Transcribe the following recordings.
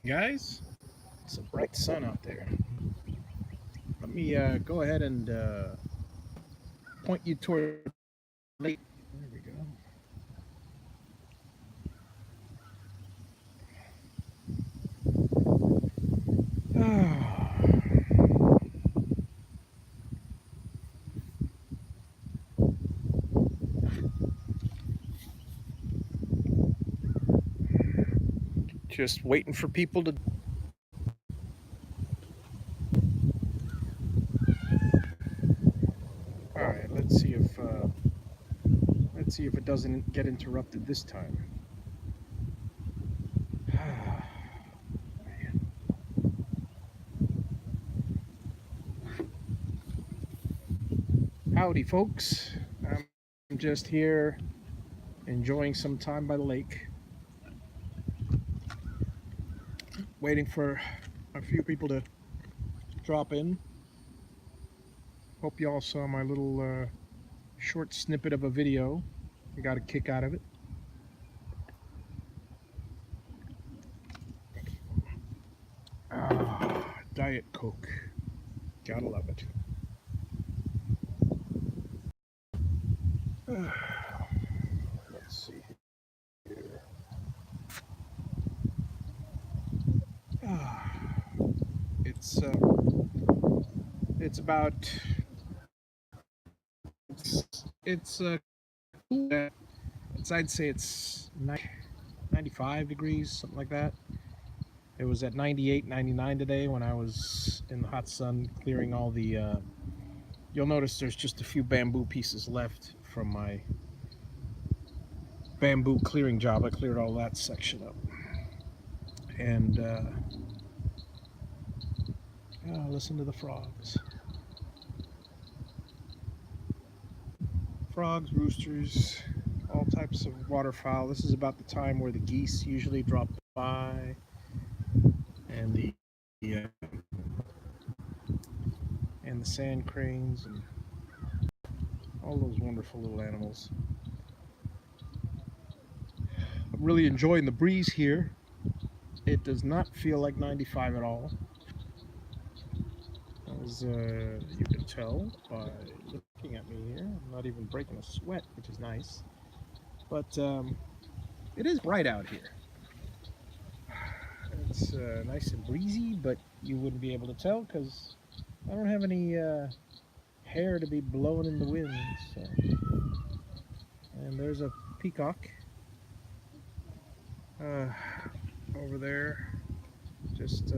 Guys. It's a bright sun out there. Let me go ahead and point you toward lake. There we go. Just waiting for people to. All right, let's see if it doesn't get interrupted this time. Howdy, folks. I'm just here enjoying some time by the lake, waiting for a few people to drop in. Hope you all saw my little short snippet of a video. You got a kick out of it. Diet Coke. Gotta love it. Let's see here. It's it's about it's it's I'd say it's 95 degrees, something like that. It was at 98, 99 today when I was in the hot sun clearing all the. You'll notice there's just a few bamboo pieces left from my bamboo clearing job. I cleared all that section up. And listen to the frogs. Frogs, roosters, all types of waterfowl. This is about the time where the geese usually drop by, and the sand cranes and all those wonderful little animals. I'm really enjoying the breeze here. It does not feel like 95 at all, as you can tell by looking at me here. I'm not even breaking a sweat, which is nice. But it is bright out here. It's nice and breezy, but you wouldn't be able to tell because I don't have any hair to be blowing in the wind. So. And there's a peacock over there, just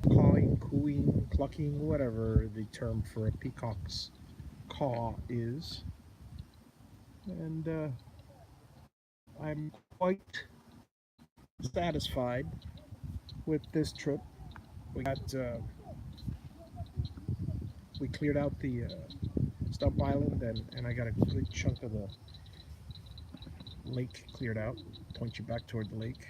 cawing, cooing, clucking, whatever the term for a peacock's caw is. And I'm quite satisfied with this trip. We cleared out the Stump Island, and I got a good chunk of the lake cleared out. Point you back toward the lake.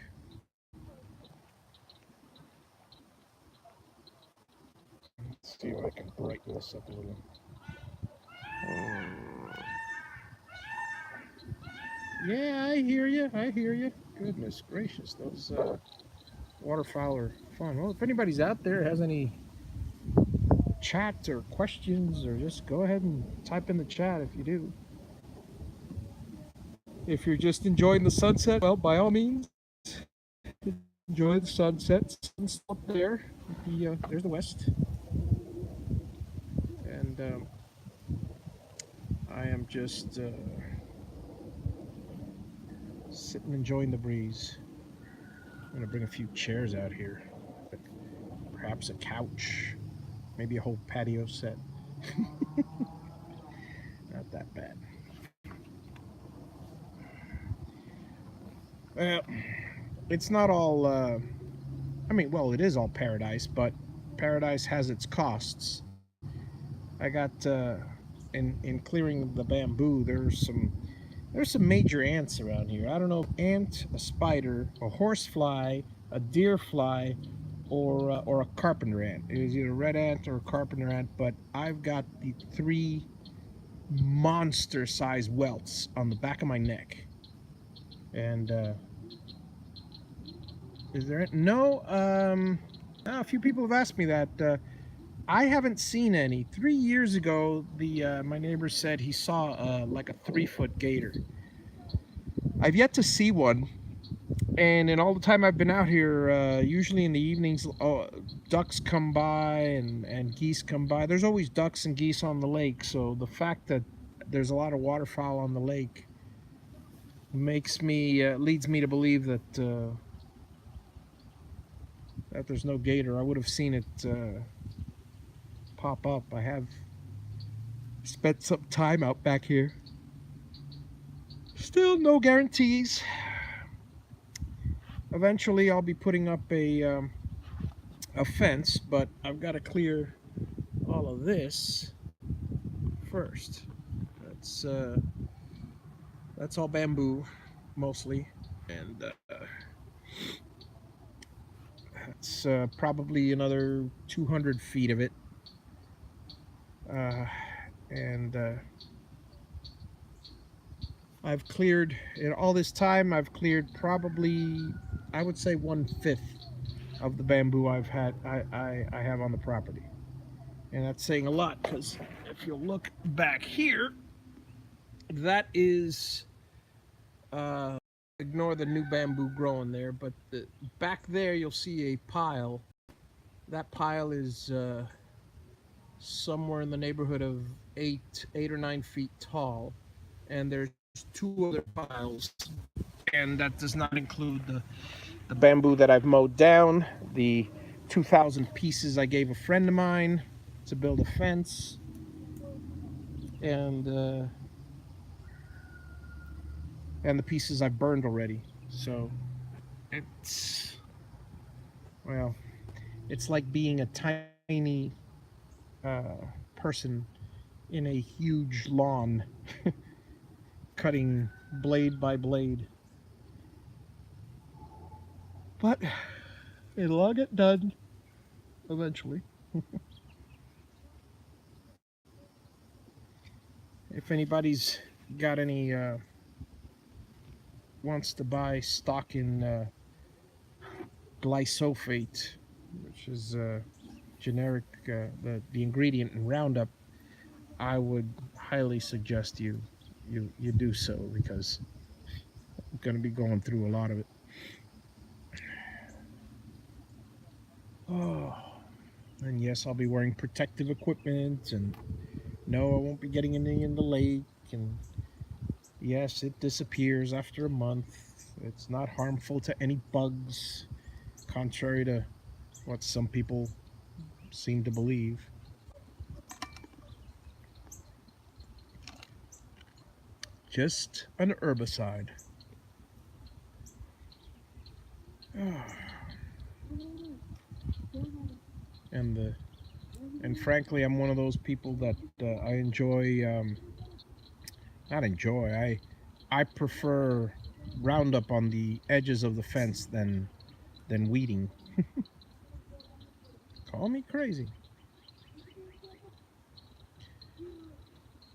Let's see if I can brighten this up a little. Yeah, I hear you. I hear you. Goodness gracious, those waterfowl are fun. Well, if anybody's out there has any chat or questions, or just go ahead and type in the chat if you do. If you're just enjoying the sunset, well, by all means, enjoy the sunset. Sun's up there. There's the west. And I am just sitting enjoying the breeze. I'm going to bring a few chairs out here. Perhaps a couch. Maybe a whole patio set. Not that bad. Well, it's not all, well, it is all paradise, but paradise has its costs. I got, in clearing the bamboo, there's some major ants around here. I don't know, ant, a spider, a horsefly, a deer fly, or a carpenter ant. It is either a red ant or a carpenter ant, but I've got the 3 monster-sized welts on the back of my neck. And Is there? No. A few people have asked me that. I haven't seen any. 3 years ago, the my neighbor said he saw like a 3 foot gator. I've yet to see one, and in all the time I've been out here, usually in the evenings, ducks come by and geese come by. There's always ducks and geese on the lake, so the fact that there's a lot of waterfowl on the lake makes me leads me to believe that there's no gator. I would have seen it pop up. I have spent some time out back here. Still no guarantees. Eventually, I'll be putting up a fence, but I've got to clear all of this first. That's uh, that's all bamboo, mostly, and that's probably another 200 feet of it. Uh, and I've cleared in all this time. I've cleared probably, I would say, 1/5 of the bamboo I have on the property, and that's saying a lot because if you'll look back here, that is ignore the new bamboo growing there, but back there you'll see a pile. That pile is somewhere in the neighborhood of 8 or 9 feet tall, and there's two other piles, and that does not include the bamboo that I've mowed down, the 2,000 pieces I gave a friend of mine to build a fence, and the pieces I've burned already. So it's, well, it's like being a tiny person in a huge lawn, cutting blade by blade. But it'll all get done eventually. If anybody's got any wants to buy stock in glyphosate, which is generic, the ingredient in Roundup, I would highly suggest you do so, because I'm going to be going through a lot of it. Oh, and yes, I'll be wearing protective equipment, and no, I won't be getting any in the lake, and yes, it disappears after a month. It's not harmful to any bugs, contrary to what some people seem to believe. Just an herbicide. And and frankly, I'm one of those people that I enjoy. Not enjoy. I prefer Roundup on the edges of the fence than weeding. Call me crazy.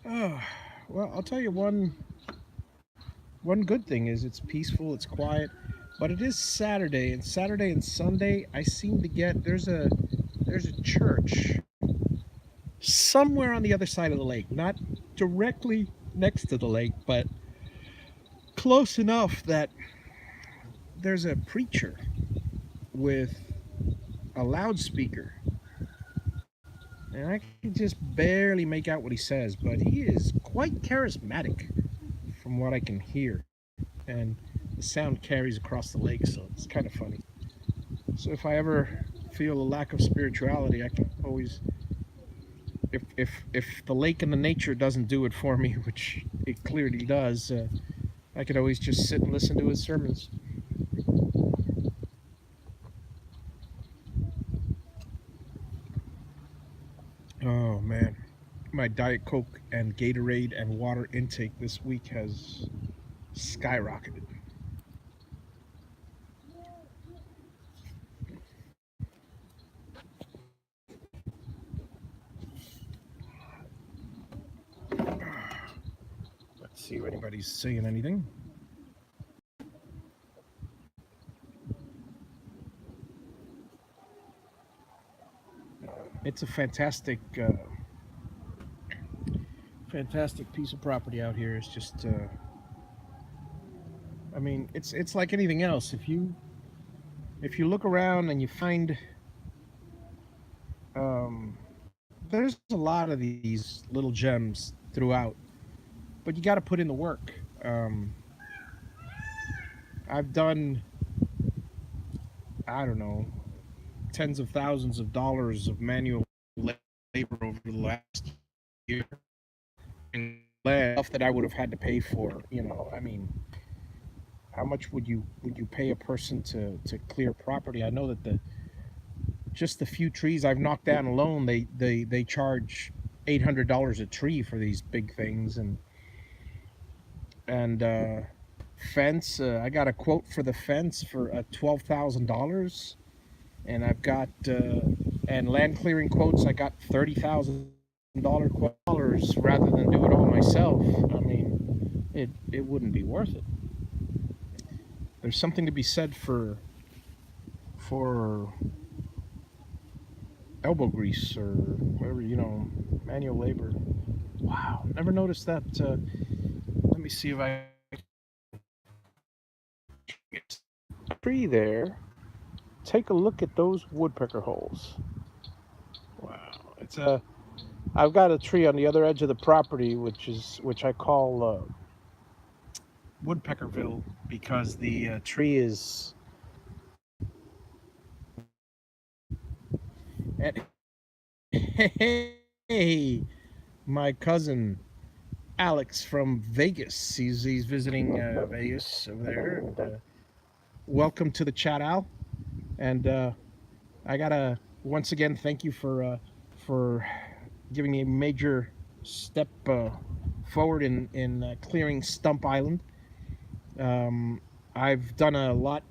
Oh, well, I'll tell you one good thing is it's peaceful, it's quiet, but it is Saturday, and Saturday and Sunday I seem to get there's a church somewhere on the other side of the lake, not directly next to the lake, but close enough that there's a preacher with a loudspeaker, and I can just barely make out what he says, but he is quite charismatic from what I can hear, and the sound carries across the lake, so it's kind of funny. So if I ever feel a lack of spirituality, I can always, if the lake and the nature doesn't do it for me, which it clearly does, I could always just sit and listen to his sermons. Oh man, my Diet Coke and Gatorade and water intake this week has skyrocketed. Let's see if anybody's saying anything. it's a fantastic piece of property out here. It's just, I mean, it's like anything else. If you look around and you find, there's a lot of these little gems throughout, but you got to put in the work. I've done, I don't know, tens of thousands of dollars of manual labor over the last year, clearing land, stuff that I would have had to pay for. I mean, how much would you pay a person to clear property? I know that the just the few trees I've knocked down alone, they charge $800 a tree for these big things, and fence. I got a quote for the fence for $12,000, and I've got and land clearing quotes. I got $30,000 dollars rather than do it all myself. I mean, it wouldn't be worth it. There's something to be said for elbow grease or whatever, manual labor. Wow, never noticed that. Let me see if I get a tree there. Take a look at those woodpecker holes. Wow, I've got a tree on the other edge of the property, which I call Woodpeckerville, because the tree is. Hey, my cousin Alex from Vegas. He's visiting Vegas over there. And, welcome to the chat, Al. And I gotta once again thank you for giving me a major step forward in clearing Stump Island. I've done a lot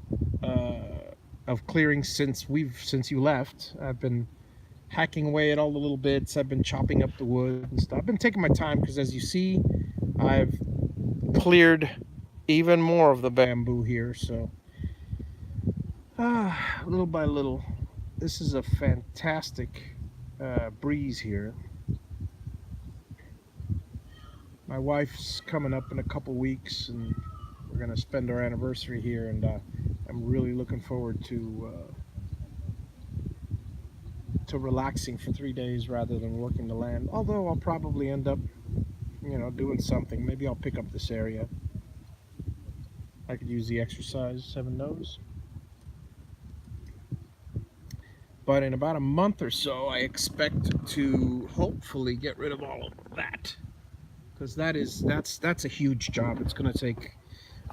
of clearing since you left. I've been hacking away at all the little bits. I've been chopping up the wood and stuff. I've been taking my time because, as you see, I've cleared even more of the bamboo here. So, little by little, this is a fantastic breeze here. My wife's coming up in a couple weeks, and we're gonna spend our anniversary here, and I'm really looking forward to relaxing for 3 days rather than working the land. Although I'll probably end up, doing something. Maybe I'll pick up this area. I could use the exercise, heaven knows. But in about a month or so, I expect to hopefully get rid of all of that, because that's a huge job. It's going to take.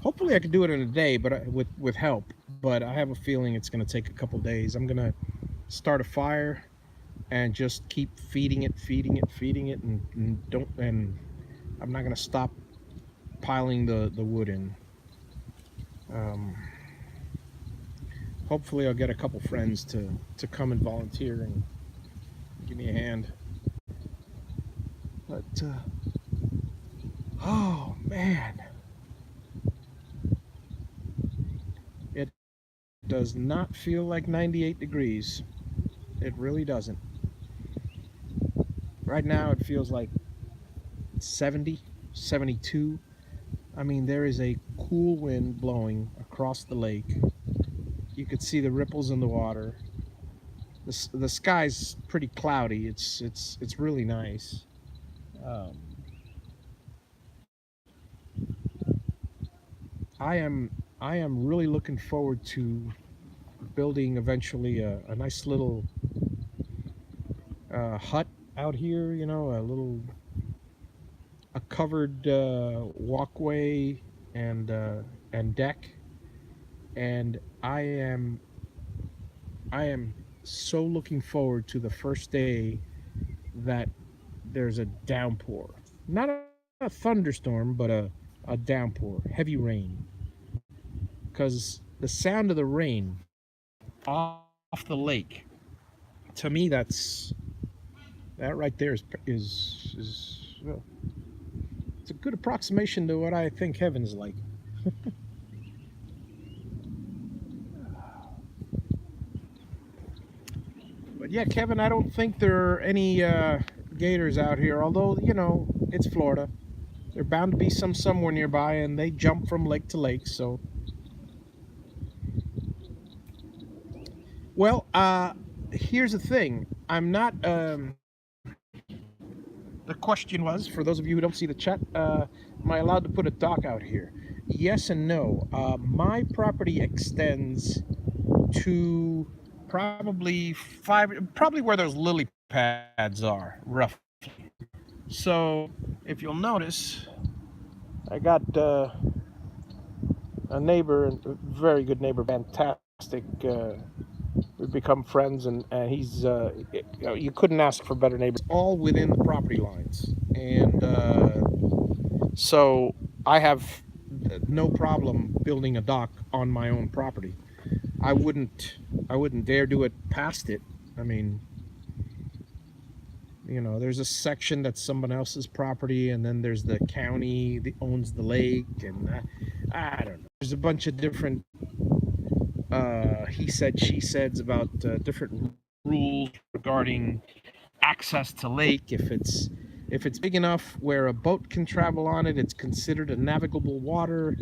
Hopefully, I could do it in a day, but with help. But I have a feeling it's going to take a couple days. I'm going to start a fire and just keep feeding it, and I'm not going to stop piling the wood in. Hopefully I'll get a couple friends to come and volunteer and give me a hand. But oh man, it does not feel like 98 degrees. It really doesn't. Right now it feels like 70, 72. I mean, there is a cool wind blowing across the lake. You could see the ripples in the water. The sky's pretty cloudy. It's really nice. Um, I am I am really looking forward to building eventually a nice little hut out here. A covered walkway and deck, and I am so looking forward to the first day that there's a downpour. Not a thunderstorm, but a downpour, heavy rain. Because the sound of the rain off the lake, to me, that right there is it's a good approximation to what I think heaven's like. But But yeah, Kevin, I don't think there are any gators out here. Although it's Florida, there are bound to be some somewhere nearby, and they jump from lake to lake. So, well, here's the thing. I'm not. The question was, for those of you who don't see the chat, am I allowed to put a dock out here? Yes and no. My property extends to probably where those lily pads are, roughly. So, if you'll notice, I got a neighbor, a very good neighbor, fantastic. We've become friends, and he's you couldn't ask for better neighbors. All within the property lines, and so I have no problem building a dock on my own property. I wouldn't dare do it past it. I mean, there's a section that's someone else's property, and then there's the county that owns the lake, and I don't know. There's a bunch of different he said, she said's about different rules regarding access to lake. If it's big enough where a boat can travel on it, it's considered a navigable water.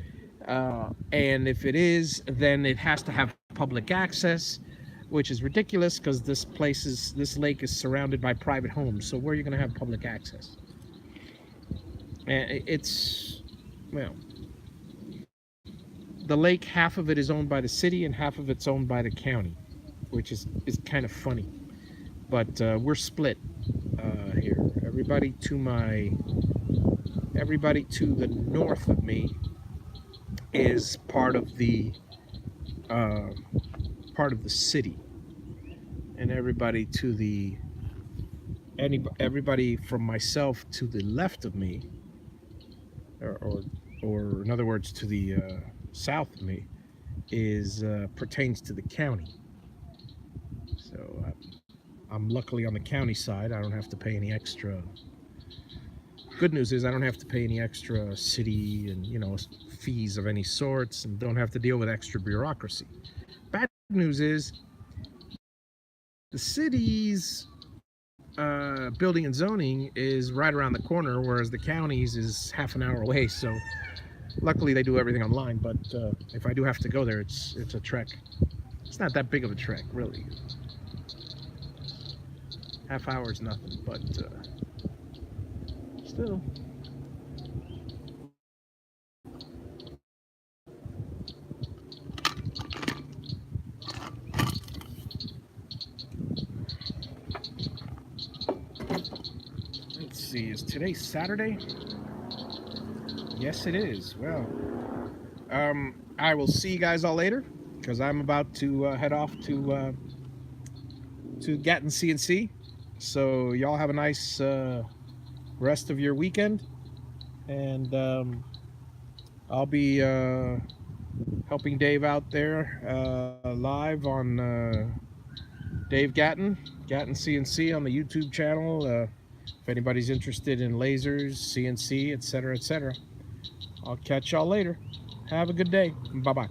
And if it is, then it has to have public access, which is ridiculous because this lake is surrounded by private homes. So where are you going to have public access? And well, the lake, half of it is owned by the city and half of it's owned by the county, which is kind of funny. But we're split here. Everybody to the north of me is part of the city, and everybody from myself to the left of me, or in other words, to the south of me, pertains to the county. So I'm luckily on the county side. I don't have to pay any extra. Good news is I don't have to pay any extra city and fees of any sorts, and don't have to deal with extra bureaucracy. Bad news is the city's building and zoning is right around the corner, whereas the county's is half an hour away. So luckily they do everything online, but if I do have to go there, it's a trek. It's not that big of a trek, really. Half hour is nothing, but still. Let's see, is today Saturday? Yes, it is. Well, I will see you guys all later, because I'm about to head off to Gatton CNC. So y'all have a nice rest of your weekend, and I'll be helping Dave out there live on Dave Gatton CNC on the YouTube channel. If anybody's interested in lasers, CNC, etc., etc., I'll catch y'all later. Have a good day. Bye-bye.